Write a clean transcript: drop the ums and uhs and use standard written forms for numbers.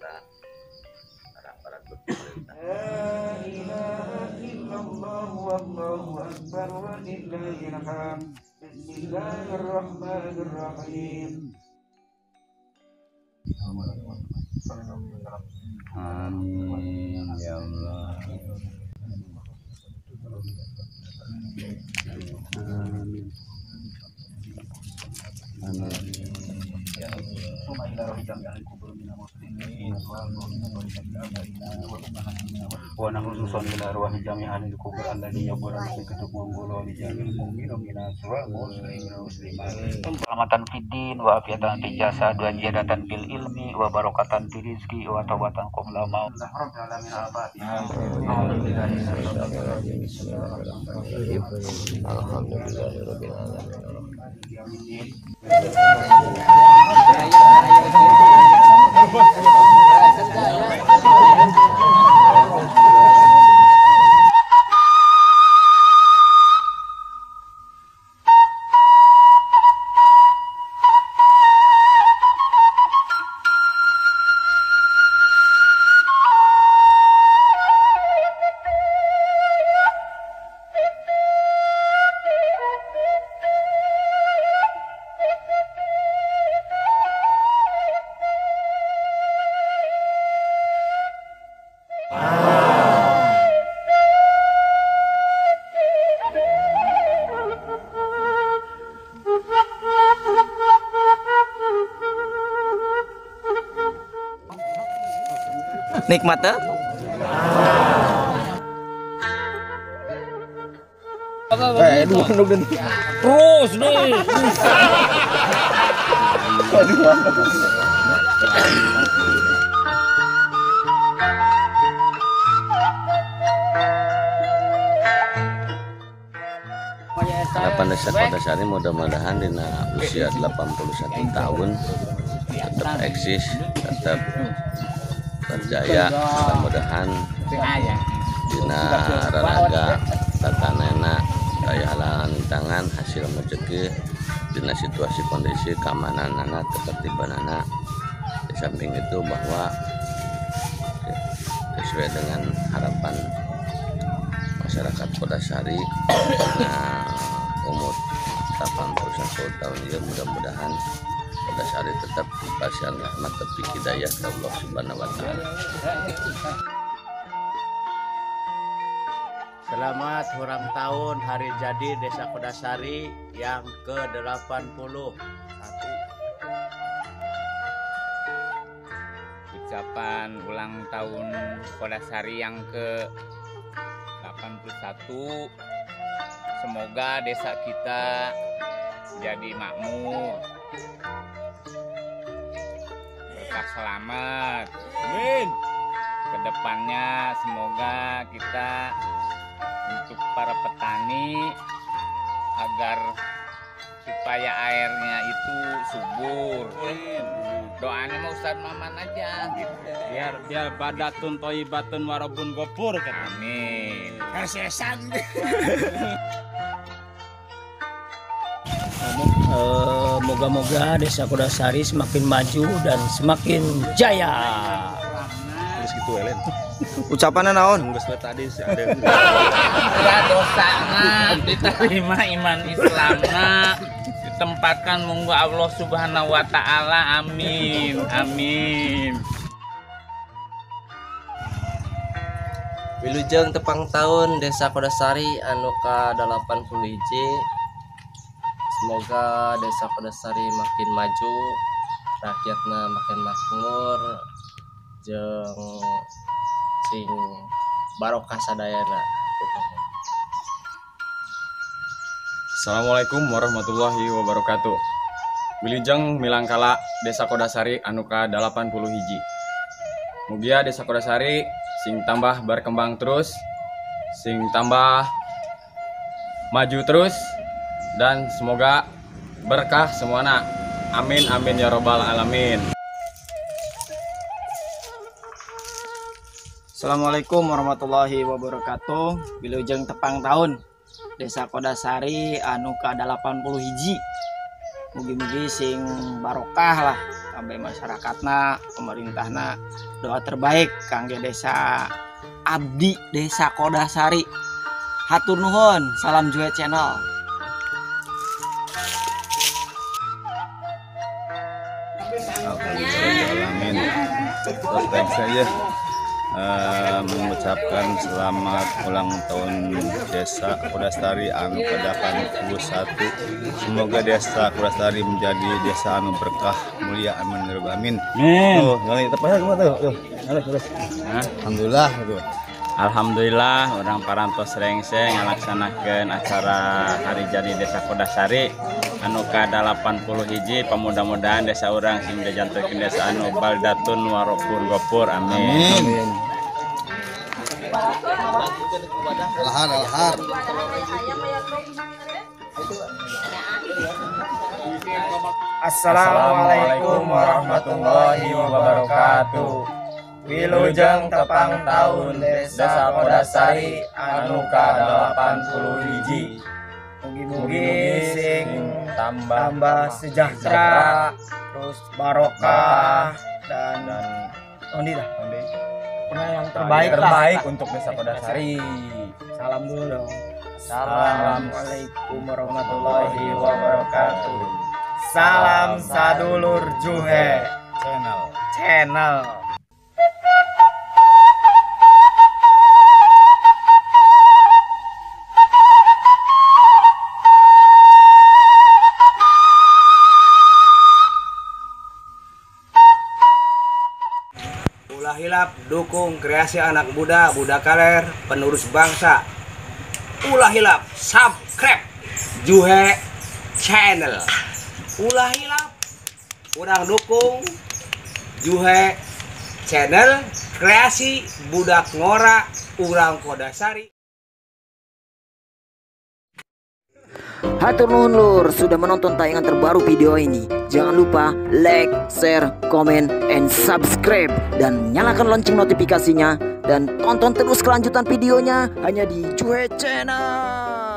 pemerintah, para pemerintah. La ilaha illallah wallahu akbar walillahil hamd. Bismillahirrahmanirrahim. Amin ya Allah. Amin. Wa nahnu ila arwahi jami'an al-kubur alladhi yaqulu fi kutubul li jami'il mu'minin min aswa muslimin muslimat. Selamatan fid din wa afiatan fil jasad wa ziyadatan fil ilmi wa barakatan fil rizqi wa tawbatan qabla maut. Alhamdulillahirabbil alamin. Nikmat tuh? Terus deh. Harapan Desa Kodasari mudah-mudahan di usia 81 tahun tetap eksis, tetap berjaya. Mudah-mudahan dina raraga tatanena daya halangan tangan hasil rezeki dina situasi kondisi keamanan anak ketertiban anak. Di samping itu bahwa sesuai dengan harapan masyarakat Kodasari umur 81 tahun ya, mudah-mudahan Kodasari tetap dipasang rahmat tepik hidayah ke Allah Subhanahu wa taala. Selamat ulang tahun hari jadi Desa Kodasari yang ke-81. Ucapan ulang tahun Kodasari yang ke-81. Semoga desa kita jadi makmur, berkah selamat. Amin. Kedepannya semoga kita untuk para petani agar supaya airnya itu subur. Doanya mau Ustaz Maman aja gitu. Biar badatun thayyibatun warabun ghafur kan. Amin. Kesesan. Moga-moga Desa Kodasari semakin maju dan semakin jaya. Terus gitu Elen. Ucapannya naon? Geus tadi sih ada. Ya dosana diterima iman Islamna, ditempatkan munggu Allah Subhanahu wa taala. Amin. Amin. Wilujeng tepang tahun Desa Kodasari anu ka-81. Semoga Desa Kodasari makin maju, rakyatna makin makmur, jeung sing barokah sadayana. Assalamualaikum warahmatullahi wabarakatuh. Wilujeng milangkala Desa Kodasari anu ka-81. Mugia Desa Kodasari sing tambah berkembang terus, sing tambah maju terus, dan semoga berkah semuanya. Amin amin ya robbal alamin. Assalamualaikum warahmatullahi wabarakatuh. Wilujeng tepang tahun Desa Kodasari anu ka-81. Mugi-mugi sing barokah lah sampai masyarakatna, pemerintahna. Doa terbaik kangge desa abdi Desa Kodasari. Hatur nuhun, salam Juhe Channel. Amin. Terus saya mengucapkan selamat ulang tahun Desa Kodasari anu ke-81. Semoga Desa Kodasari menjadi desa anu berkah, mulia, amin. Amin. Tuh, ngali tepatnya gimana tuh? Terus. Alhamdulillah tuh. Alhamdulillah orang parantos rengseng ngalaksanakeun acara hari jadi Desa Kodasari anu ke-81 pemuda-mudahan desa orang sing dijantokeun desa anu baldatun warokun gopur amin. Alhar. Assalamualaikum warahmatullahi wabarakatuh. Wilujeng tepang tahun Desa Kodasari anu ke-81. Mugi-mugi sing tambah sejahtera, terus barokah dan yang terbaik untuk Desa Kodasari. Salam dulu dong. Assalamualaikum warahmatullahi wabarakatuh. Salam sadulur Juhe Channel. Ulah hilap dukung kreasi anak muda, budak kaler, penerus bangsa. Ulah hilap subscribe Juhe Channel. Ulah hilap urang dukung Juhe Channel, kreasi budak ngora urang Kodasari. Hatur nuhun lur sudah menonton tayangan terbaru video ini. Jangan lupa like, share, comment, and subscribe. Dan nyalakan lonceng notifikasinya. Dan tonton terus kelanjutan videonya hanya di Juhe Channel.